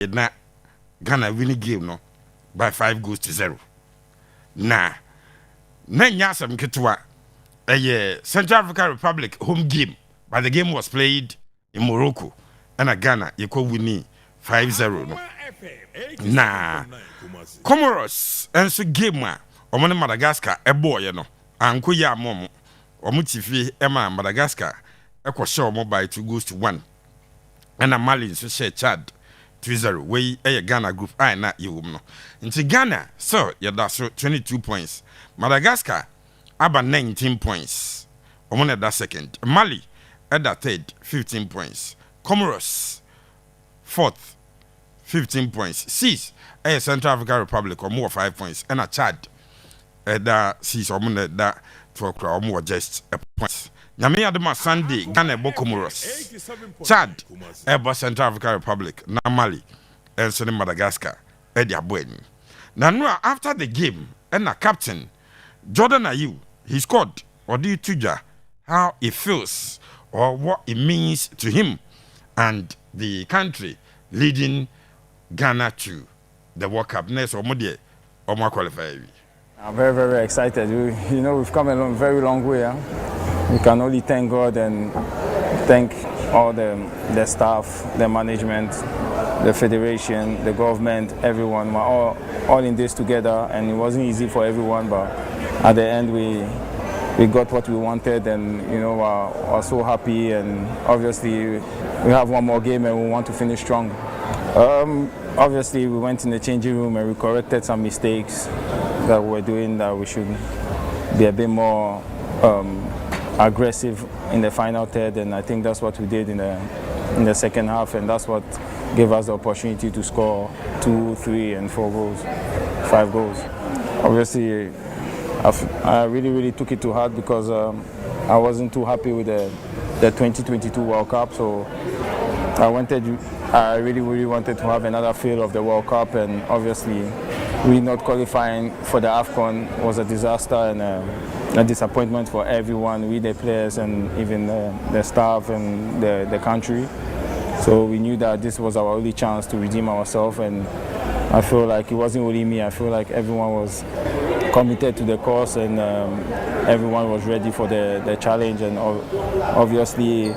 na Ghana winning game no by 5-0. Na nyasam ketwa Central African Republic home game, but the game was played in Morocco and Ghana winning 5-0 no. Na Comoros enso game a omo Madagascar boy no anko ya mom omo tifi ema Madagascar ekwohye omo by 2-1 and Mali nso share Chad 3-0 we Ghana group I na yewum no nti Ghana so yada so 22 points, Madagascar aba 19 points, omo na da second, Mali at that third 15 points, Comoros fourth 15 points, Six Central African Republic or more 5 points, and a Chad that sees or more that or more just a point. Nyame adema Sunday Ghana Comoros, Chad eba Central African Republic, na Mali and so Madagascar edia buen. Now after the game and a captain Jordan Ayew, he scored or do you tuja how it feels or what it means to him and the country leading Ghana to the World Cup next or more qualifier. I'm very, very excited. We've come a very long way. Huh? We can only thank God and thank all the staff, the management, the federation, the government, everyone. We're all in this together, and it wasn't easy for everyone, but at the end we got what we wanted, and we're so happy. And obviously we have one more game and we want to finish strong. Obviously, we went in the changing room and we corrected some mistakes that we were doing, that we should be a bit more aggressive in the final third, and I think that's what we did in the second half, and that's what gave us the opportunity to score 2, 3, and 4 goals, 5 goals. Obviously, I really took it to heart because I wasn't too happy with the 2022 World Cup, so I really wanted to have another feel of the World Cup, and obviously we not qualifying for the AFCON was a disaster and a disappointment for everyone, we the players and even the staff and the country. So we knew that this was our only chance to redeem ourselves, and I feel like it wasn't only me, I feel like everyone was committed to the cause, and everyone was ready for the challenge, and obviously,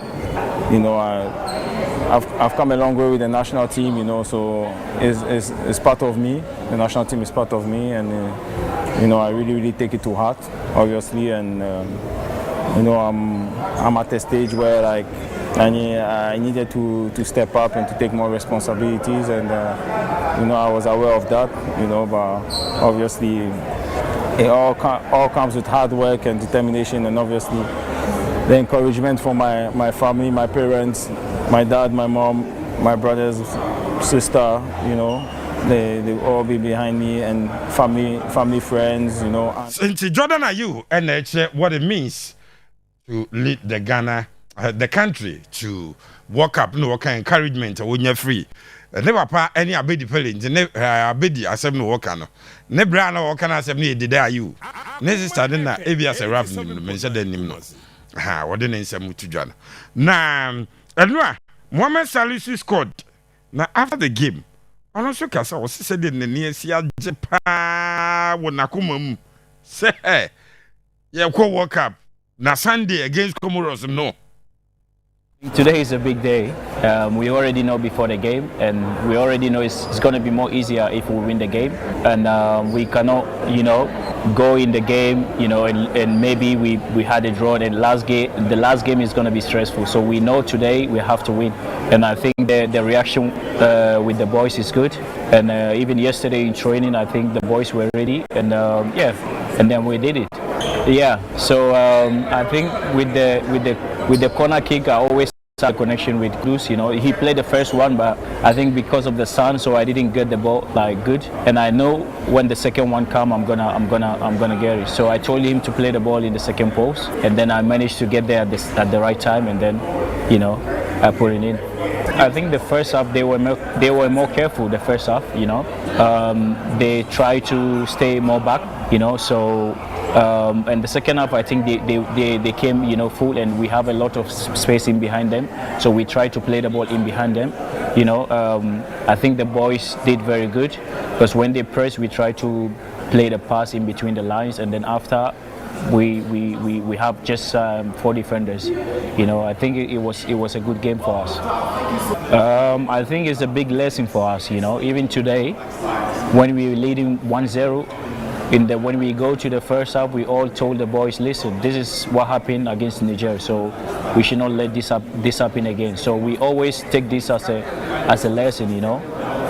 I've come a long way with the national team, so it's part of me. The national team is part of me, and I really take it to heart, obviously, and I'm at a stage where I needed to step up and to take more responsibilities, and I was aware of that, but obviously it all comes with hard work and determination, and obviously the encouragement from my family, my parents, my dad, my mom, my brothers, sister, they all be behind me, and family friends, Since Jordan Ayew, and what it means to lead the Ghana, the country to walk up, what kind of encouragement when you're free. Never pa any abedi pelling, abedi asem no work no. Nebra no work na asem no did Ayew. Next starting na as a rap mention the name no. Ha, what the name nsem to John. Na Elua, Mohamed Salisu scored. Now after the game, I also kasa was said in the near Sia Japan when Nakuma say, yeah, World Cup. Na Sunday against Comoros, no. Today is a big day. We already know before the game, and we already know it's going to be more easier if we win the game. And we cannot, go in the game, and maybe we had a draw. The last game is going to be stressful. So we know today we have to win. And I think the reaction with the boys is good. And even yesterday in training, I think the boys were ready. And and then we did it. Yeah. So I think with the corner kick, I always had a connection with Cruz. He played the first one, but I think because of the sun, so I didn't get the ball good. And I know when the second one come, I'm gonna get it. So I told him to play the ball in the second post, and then I managed to get there at the right time, and then I put it in. I think the first half they were more careful. The first half, they tried to stay more back, So and the second half, I think they came, full, and we have a lot of space in behind them. So we try to play the ball in behind them, You know, I think the boys did very good because when they press, we try to play the pass in between the lines, and then after we have just 4 defenders. You know, I think it was a good game for us. I think it's a big lesson for us. You know, even today, when we were leading 1-0. When we go to the first half, we all told the boys, listen, this is what happened against Niger, so we should not let this happen again. So we always take this as a lesson, you know.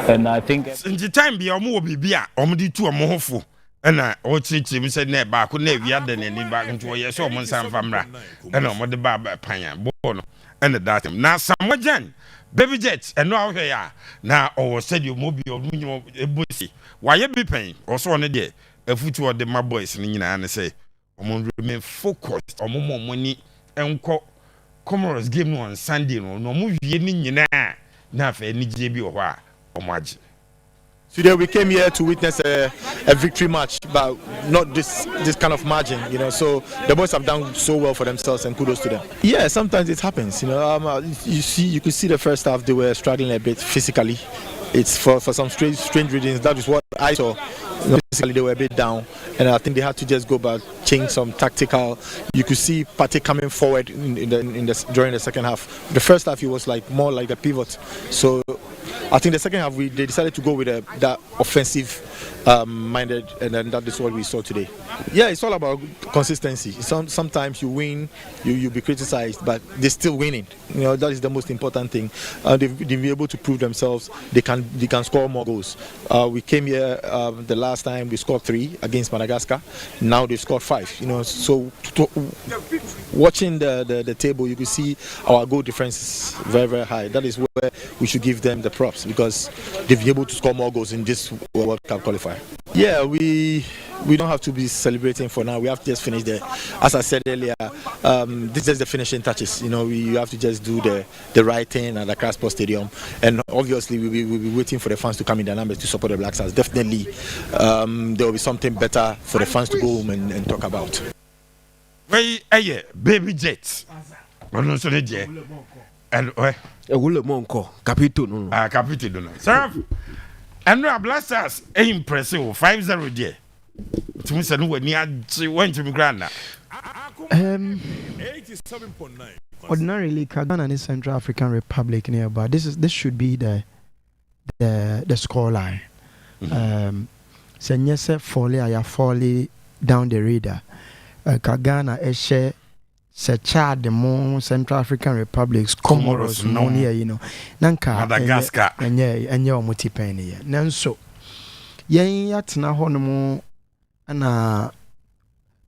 And I think in the time be omo bibia omo di tu omo hofo na o chichi mi say na ba ko na wi ada na ni ba nto ye so omo nsan famra na omo de ba pan bo no and that time na Samojan baby jet eno ahwe ya na o said you mo bi omo ebosi wa ye bi pen o so ne de afutu of the my boys ni nyina na say omo remain focused omo money enko Comoros game no on Sunday no omo wie ni nyina na fa ni je bi o ho a omo age. Today we came here to witness a victory match, but not this kind of margin, you know. So the boys have done so well for themselves, and kudos to them. Yeah, sometimes it happens, you know. You could see the first half they were struggling a bit physically. It's for some strange reasons. That is what I saw. You know, physically they were a bit down, and I think they had to just go back, change some tactical. You could see Pate coming forward during the second half. The first half he was like more like a pivot. So I think the second half they decided to go with that offensive minded, and then that is what we saw today. Yeah, it's all about consistency. Sometimes you win, you be criticized, but they're still winning. You know, that is the most important thing. They've been able to prove themselves. They can score more goals. We came here the last time we scored 3 against Madagascar. Now they've scored 5. You know, so watching the table, you can see our goal difference is very, very high. That is where we should give them the props, because they've been able to score more goals in this World Cup qualifier. Yeah, we don't have to be celebrating for now. We have to just finish there. As I said earlier, this is the finishing touches. You know, you have to just do the right thing at the Crossport Stadium, and obviously we'll be waiting for the fans to come in their numbers to support the Black Stars. Definitely, there will be something better for the fans to go home and talk about. Hey, baby jet. And capito no. Sir, and no blasters impressive 5-0 there. To me, no when you went to Ghana. 87.9. Ordinarily, Ghana and Central African Republic nearby. This should be the score line. Senyese folly down the radar. Ghana share Chad the more Central African Republics, Comoros, no near, you know, Nanka, Madagascar, and your multi-penny. Nanso, yat na honomo, and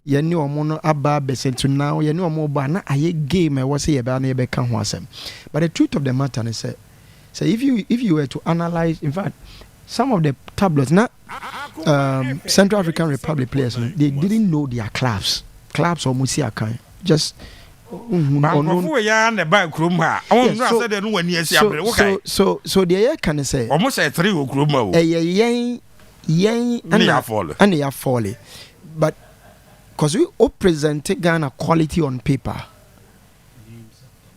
ye knew a mono abba besent to now, ye know more banner. I game I was here about neighbor can wasem. But the truth of the matter is, say if you were to analyze, in fact, some of the tabloids, not Central African Republic players, they didn't know their clubs or Musia kind. Just so the air can say almost a 3 and they are falling, but because we all present Ghana quality on paper,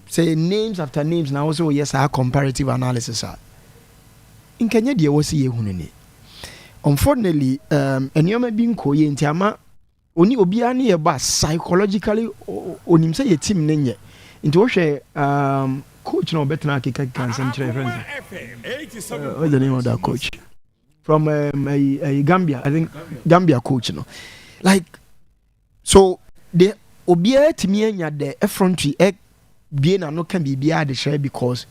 say names after names now. Also, yes, our comparative analysis are in Kenya. There was a hunini. Unfortunately, and you may be in Koye in Tiama. Oni obiani eba psychologically onim say your team nenye into coach no better na can some friends. What's the name of that coach from a Gambia? I think Gambia coach no, like so the obia timi anya the effrontery be na no can be the share because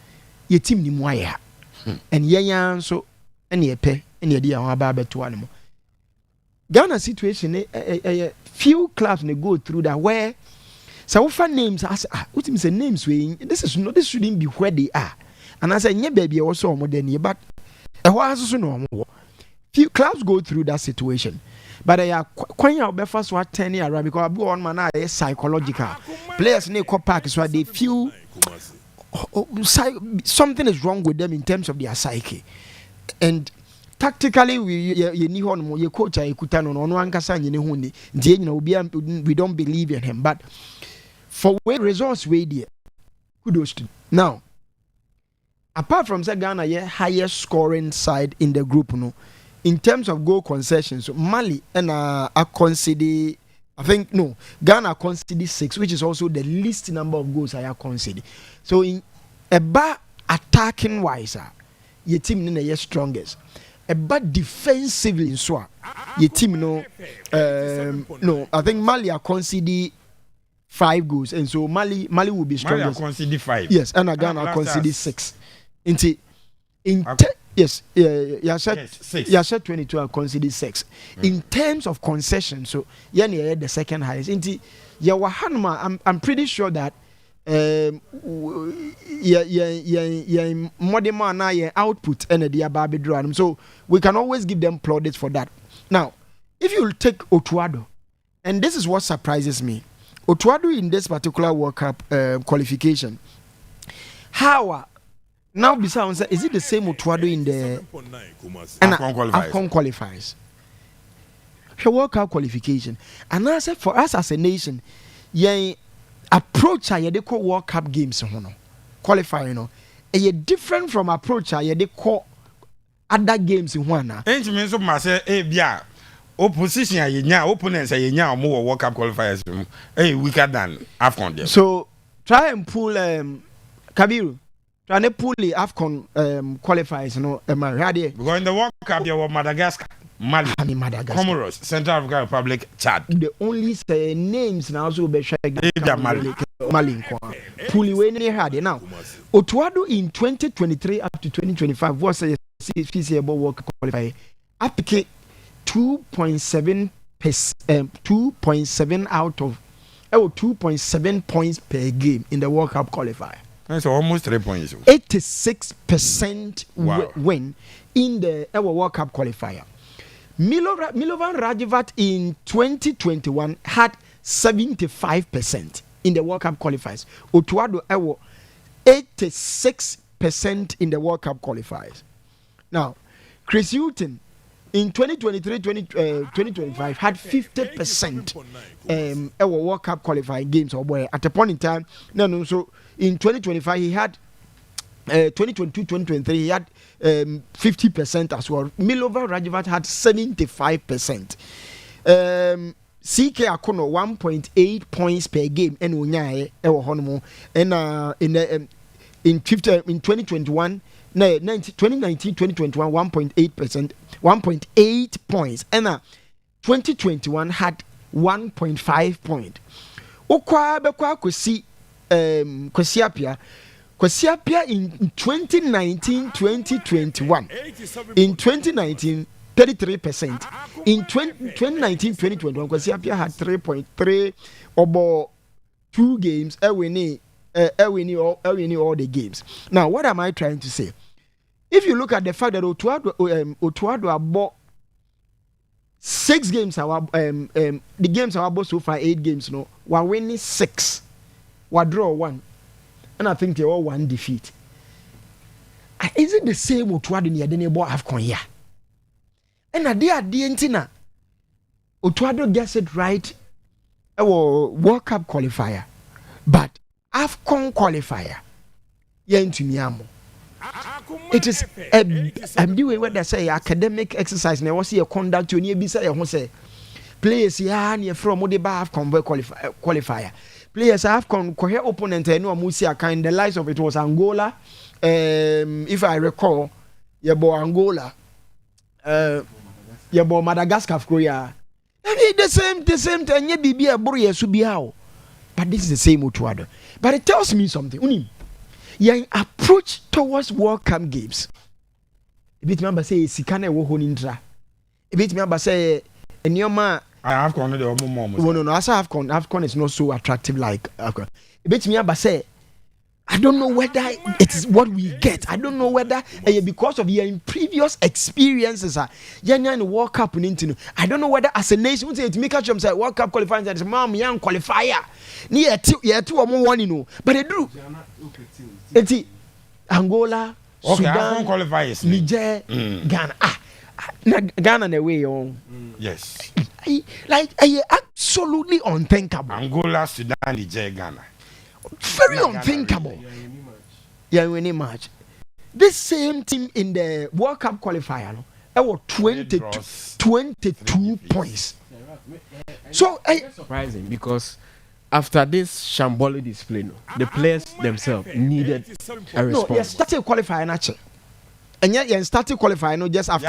your team ni mwaya and yenya so any epe any idea how about beto animo. Ghana situation, few clubs may go through that where some names as what means names way this shouldn't be where they are. And I say yeah baby also more than you, but also no few clubs go through that situation. But they are quite out first what 10 years because one man is psychological. Players need to park so they feel something is wrong with them in terms of their psyche. And tactically, we coach we don't believe in him. But for where results we there, kudos to now. apart from say Ghana yeah highest scoring side in the group no in terms of goal concessions Mali and I consider I think no Ghana conceded 6 which is also the least number of goals I have conceded. So in about attacking wise your team no the strongest. About defensively so your team no I think Mali are conceded 5 goals and so Mali will be strongest. Mali conceded 5. Yes, and Ghana conceded 6. Yes, you said 22 and conceded 6. In terms of concession, so yeah, the second highest. I'm pretty sure that modern output and the Ababe draw. So we can always give them plaudits for that. Now, if you take Otuado, and this is what surprises me, Otuado in this particular World Cup qualification, how now besides is it the same Otuado in the AFCON qualifiers? The World Cup qualification, and I said for us as a nation, approach they call World Cup games qualifying, different from approach they call other games in one. Ain't mean so much say opposition opponents more World Cup qualifiers weaker than AFCON. So try and pull Kabiru. Try and pull the AFCON qualifiers, because in the World Cup there were Madagascar, Mali, Comoros, Central African Republic, Chad. The only names now also be Mali. Puliwe had now. Otuado in 2023 up to 2025 was a feasible World Cup qualifier. Applique 2.7 out of 2.7 points per game in the World Cup qualifier. That's almost 3 points. 86% win in the World Cup qualifier. Milovan Rajevac in 2021 had 75% in the World Cup qualifiers. Otuado 86% in the World Cup qualifiers. Now, Chris Hutton in 2023-2025 had 50% World Cup qualifying games at a point in time. So in 2025 he had 2022-2023 he had 50% as well. Milova Rajevac had 75%. CK Akono 1.8 points per game and unyae honmo and in 2021 2019-2021 1.8%, 1.8 points, and 2021 had 1.5 point. Okwa bekwa Kwesiapia in 2019-2021. In 2019, 33%. In 2019-2021, Kwesiapia had 3.3 about 2 games. Winning all the games. Now, what am I trying to say? If you look at the fact that Otuado bought 6 games, the games are bought so far 8 games. No, we're winning 6, we draw 1, and I think they're all 1 defeat. Is it the same Otuado in the bought AFCON here? And at the end, Otuado gets it right. World Cup qualifier, but AFCON qualifier, it is I'm doing what they say academic exercise. Now, what's your conduct? You need to say players here from what they AFCON qualifier. Players AFCON coher opponent. I know Musia kind. The lies of it was Angola. If I recall, Angola. Madagascar, Korea. I mean the same thing. You be a boy subiao. But this is the same Otuado. But it tells me something. Your approach towards World Cup games. A bit member say Sikane wo honindra. A bit member say Enyoma I have gone the no, as AFCON is not so attractive like AFCON. A bit member say I don't know whether it is what we get. I don't know whether because of your previous experiences in the World Cup into. I don't know whether as a nation we say to make a say World Cup qualifying that is mom young qualifier. Near 2 or more one but they do. It's Angola, Sudan, qualifiers, Niger, Ghana. Ghana the way on. Yes. Absolutely unthinkable. Angola, Sudan, Niger, Ghana. Very unthinkable. Yeah, winning match. this same team in the World Cup qualifier, no, there were 22 points. So it's surprising because after this shambolic display, no, the players themselves needed a response. No, started qualifying actually. And yet, started qualifying no just after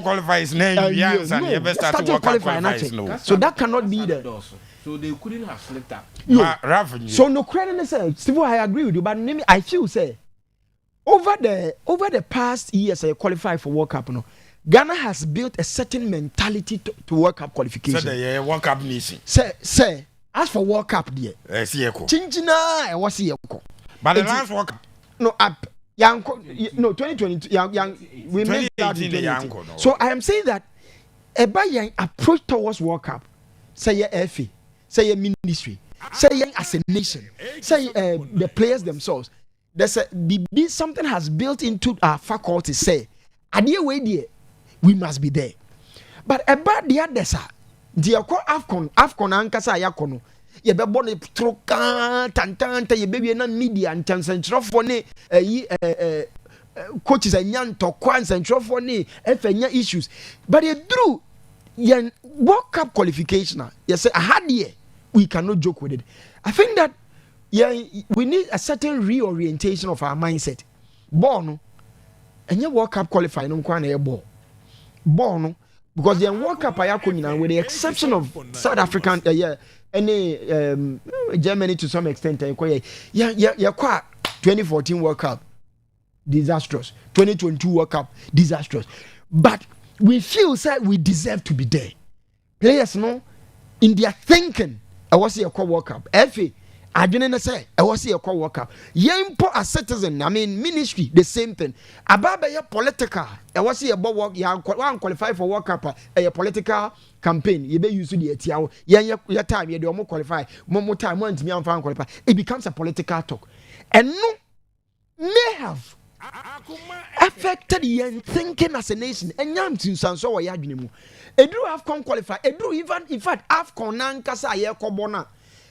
qualifies started qualifying no. So that cannot be there. So they couldn't have slipped up. So no credit say, Steve, I agree with you, but I feel say over the past years I qualify for World Cup, no, Ghana has built a certain mentality to World Cup qualification. So the World Cup nation. Say as for World Cup there. Chinchina I was here. But the last World Cup no 2022 we made that in 2018. So I am saying that a young approach towards World Cup, say FA, say ministry, say as a nation, say the players themselves. There's something has built into our faculty. Say, idea way there, we must be there. But about the others, the Afcon ankasa yakono. You be born a troka tantanta you baby na media and central for ne coaches and yan to quan central for ne efenya issues but you drew yan World Cup qualification you say I had here we cannot joke with it. I think that we need a certain reorientation of our mindset. Born and your World Cup qualifying no kwa na born because the World Cup ayako with the exception of South African any Germany to some extent 2014 World Cup disastrous, 2022 World Cup disastrous, but we feel that we deserve to be there. Players no in their thinking I was here call World Cup FA I didn't say I was here call World Cup yempo as citizen I mean ministry the same thing ababa ya political I was here about work ya qualify for World Cup a political campaign you be use the etiawo your time you do qualify more time want me am qualify it becomes a political talk and no may have affected your thinking as a nation and yam tin sanso wa yadwene mu edru Afcon qualify edru even in fact Afcon nankasa ye kobona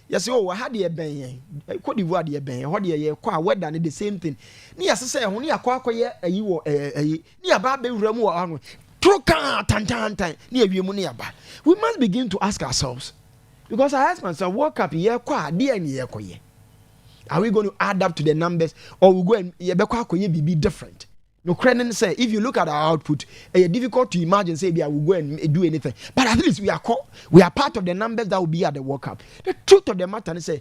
yes oh had the ben Cote d'Ivoire the ben ho de ye kwa weather the same thing ni yasese ho ni akwakoye ayi wo ni aba be wura mu wa troka tantantan ni awiemu ni aba. We must begin to ask ourselves because I ask myself World Cup ye kwa de ni ye koye. Are we going to add up to the numbers or we go and ye be kwa koye be different? No credit say if you look at our output it's difficult to imagine say I will go and do anything but at least we are part of the numbers that will be at the World Cup. The truth of the matter is say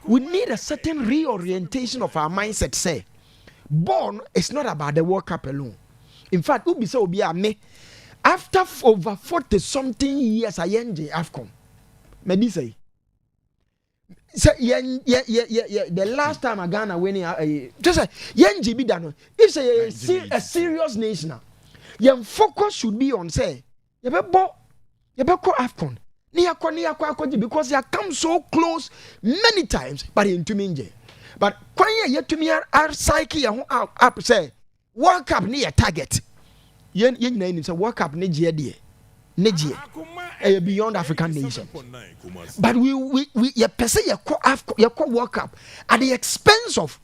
we need a certain reorientation of our mindset. Say born it's not about the World Cup alone. In fact ubi say obi me after over 40 something years I enjoy Afcon me say the last time Ghana winning just yenji be done if say a serious nation your focus should be on say you be call Afcon ni akwa because you come so close many times but into minje but when you to me are psyche up say World Cup ni a target yen na say World Cup ni je beyond African nations. But we person you call World Cup at the expense of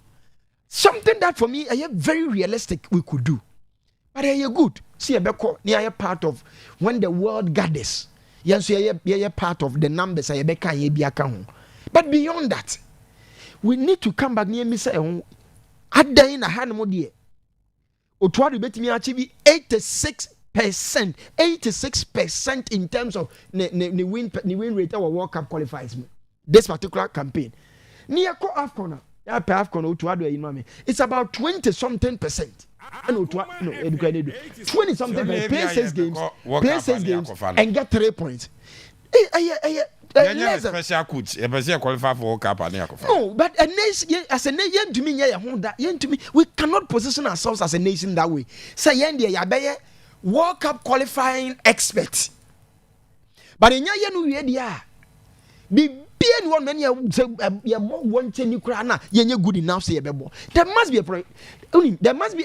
something that for me very realistic we could do. But you good. See near part of when the world gathers. Yes, you're part of the numbers but beyond that, we need to come back near me say at the in a hand modi. Otwari bet me achieve 86% in terms of the win rate our World Cup qualifies this particular campaign. Near Afcon, it's about 20 something percent. No, 20 something percent. Play 6 games, and get 3 points. Special coach, qualify for World Cup. No, but a nation as a nation to me, we cannot position ourselves as a nation that way. Say, World Cup qualifying expert. But in your be one many one ten Ukraine, you're good enough. Say there must be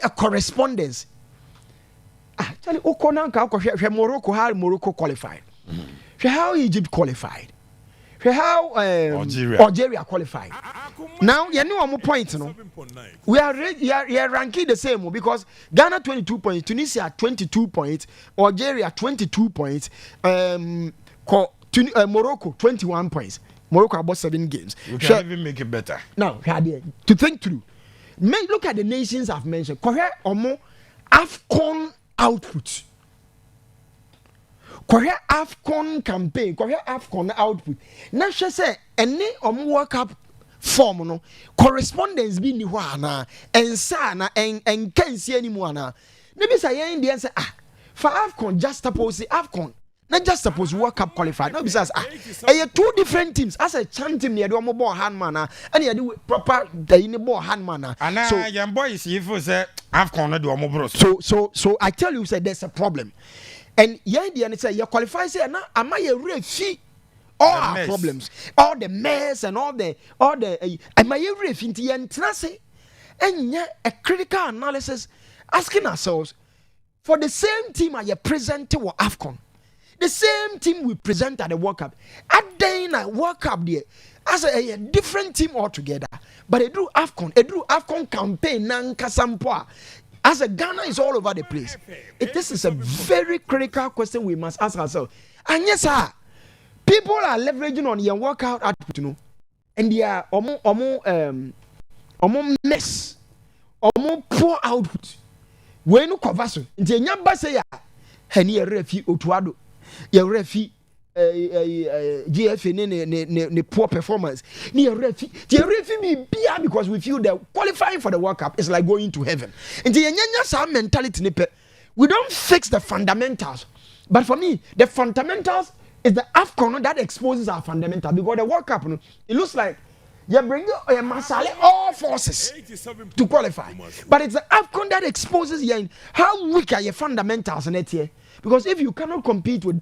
a correspondence. Tell you, Morocco, how Morocco qualified, how Egypt qualified, how Algeria qualified. Now, you know one point, no. We are ranking the same because Ghana 22 points, Tunisia 22 points, Algeria 22 points, Morocco 21 points. Morocco about 7 games. We can even make it better. Now, to think through. Look at the nations I've mentioned. Korea Omo AFCON output. Korea AFCON campaign. Korea AFCON output. Now she say any World Cup form no correspondence bi ni ho ana ensa na en kansi animu ana. Maybe say yen dey say for AFCON just suppose AFCON. Not just suppose World Cup qualified. No, because two different teams. As a chant team, you do a ball handman, and you do proper the ball handman. So, young boys, if you say AFCON, do a more so I tell you, say there's a problem. And yeah, say you qualify, say, now am I a real fee? All our problems, all the mess, and all the am I a real fee? And yeah, a critical analysis asking ourselves for the same team I present to AFCON. The same team we present at the World Cup. At the World Cup there, as a different team altogether. But they do AFCON campaign nankasampoa. As a Ghana is all over the place. This is a very critical question we must ask ourselves. And yes, sir, people are leveraging on your workout output, you know, and they are mess, poor output. When you cover so, the nyamba say ya, heni refi otuado. Your refi GFA ne poor performance. Your refi be bia because we feel that qualifying for the World Cup is like going to heaven. And the nyanya mentality nipe. We don't fix the fundamentals. But for me, the fundamentals is the AFCON that exposes our fundamentals. Because the World Cup, it looks like you bring all forces to qualify. But it's the AFCON that exposes you how weak are your fundamentals in it here. Because if you cannot compete with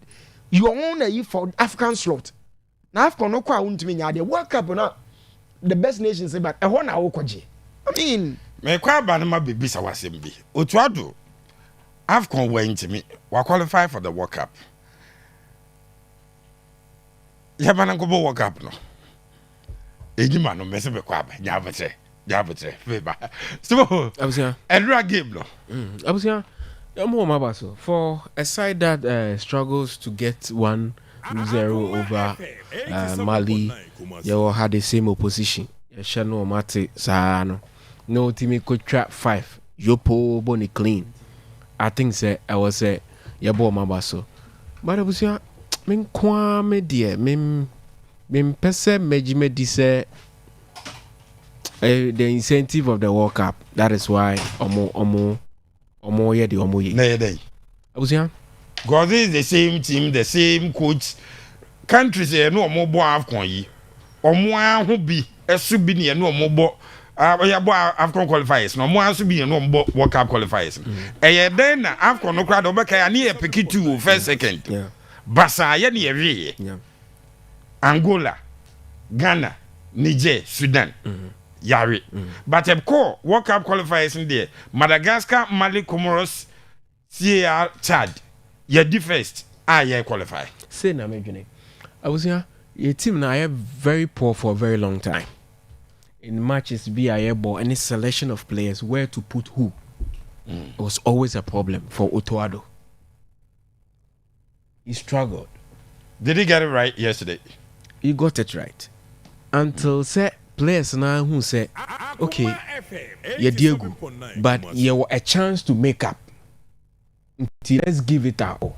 your own for African slot, now AFCON no kwa won't mean the World Cup not the best nations say but ehona okoje. I mean, me kwa ba na ma bebi sa wasem bi. Otuado AFCON went me wa qualify for the World Cup. Ya bana go World Cup no. Ejima no mese be kwa ba nyabotre feba. So abusia edra game no. Abusia for a side that struggles to get 1-0 over Mali, you had the same opposition. Shano Mate Sano. No team could trap 5. Yopo Bonnie clean. I think say I was a Yabo Mabaso. But I was ya min kwame dear, min pese mejime dise the incentive of the World Cup. That is why omo ye the omo ye. Na day. Abusia. God is the same team, the same coach. Countries no omo bo AFCON yi. Omo ahu bi esu bi ne no omo bo ya bo AFCON qualifiers. No omo asu bi no omo bo World Cup qualifiers. Eye den na AFCON no kra do be kai na ye pick 2 first second. Yeah. Basa ye ne ye. Yeah. Angola, Ghana, Niger, Sudan. Yari. But of course, World Cup qualifiers in there. Madagascar, Mali, Comoros, CAR, Chad. Ye the first. Ye qualify. Say na me dwene. I was here. Your team now are very poor for a very long time. In matches, be a ball any selection of players where to put who. It was always a problem for Otto. He struggled. Did he get it right yesterday? He got it right. Until say players now who say, okay, you're Diego, but you have a chance to make up. Let's give it out.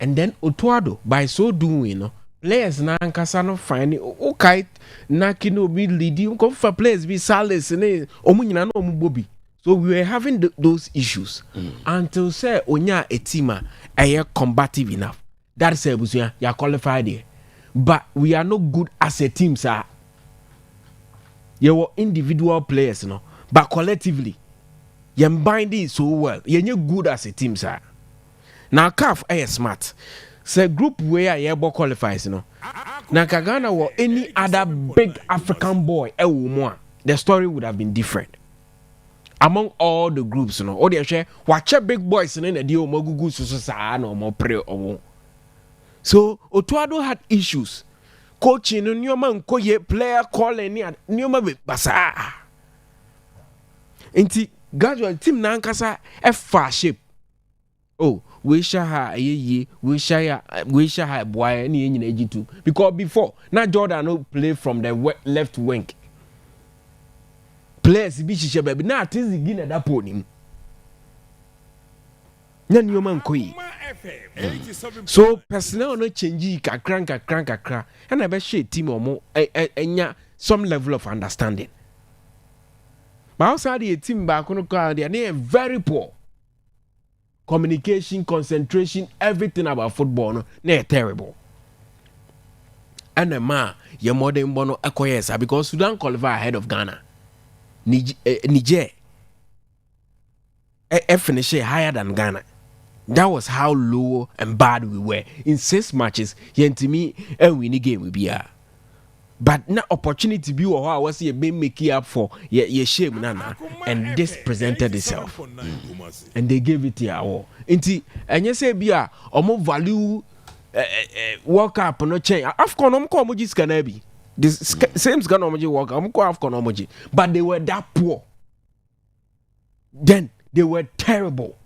And then Otto, by so doing, players now can find okay, Nakino be leading, come for players be Salas and Omunina no Bobby. So we were having those issues until say Onya a teamer are combative enough. That says you are qualified here. But we are not good as a team, sir. You were individual players, but collectively, you're binding so well. You're not good as a team, sir. Now, CAF are smart. Say group where you qualifies, Now, Ghana or any other big African boy, the story would have been different. Among all the groups, all they share, watch big boys and then a deal Mogugu so more pre or. So Otto had issues coaching no nneɛma nkɔ yie player calling ni nneɛma be basaa nti gradually team nankasa ɛfa shape oh we share ha ayeye we share ha boy na nyina ejitu because before na Jordan no play from the left wing players bi hihye baby na atezi gi na da ponim na nneɛma nkɔ yie so personnel no change kakra and I be share team omo enya some level of understanding but outside the team back no crowd they are very poor communication concentration everything about football no they terrible and the man your modern bono akoyesa because Sudan qualify ahead of Ghana Niger finish higher than Ghana. That was how low and bad we were. In 6 matches, yentimi and winning game we be but na opportunity be or I was here being making up for your shame nana and this presented itself and they gave it here all. Inti and you say be omo value work up no change. Afcon emoji can be this same scan emoji work Afcon emoji but they were that poor. Then they were terrible.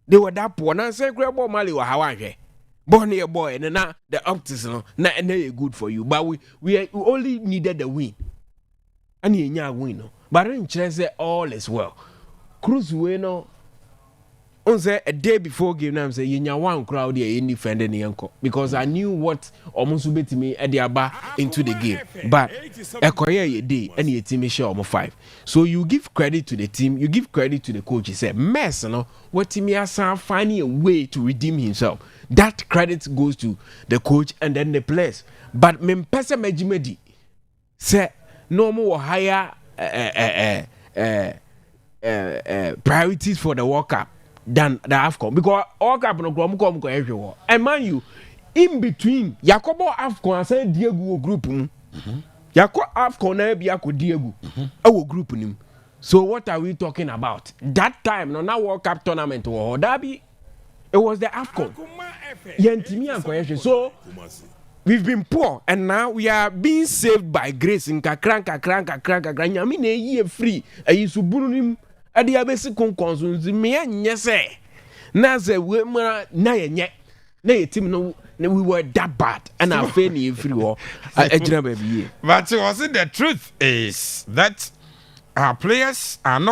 They were that poor. Now say grab Mali or Hawaii. Born here boy and now the optics no na good for you. But we only needed the win. And you win no. But in say all is well. Cruise we no on say a day before game now say you one crowd here in defending the uncle because I knew what almost bet me at the aba into the game. But a career a day and your team is sure almost 5. So you give credit to the team, you give credit to the coach. He said, mess, no, what team has finding a way to redeem himself. That credit goes to the coach and then the players. But me pesa mejimedi say no more higher priorities for the World Cup than the AFCON because World Cup no come everywhere. And man you in between Yakobo AFCON and say Diego group Yako AFCON na be Yako Diego our group nim. So what are we talking about? That time no now World Cup tournament or derby it was the AFCON. So we've been poor and now we are being saved by grace in kakran. Nyame na ye free ayi subununim ade abesi konkonsunzi me nyese na ze we na yenye na yetim no we were that bad and I feel ni free wo ejina baby. But the truth is that our players are not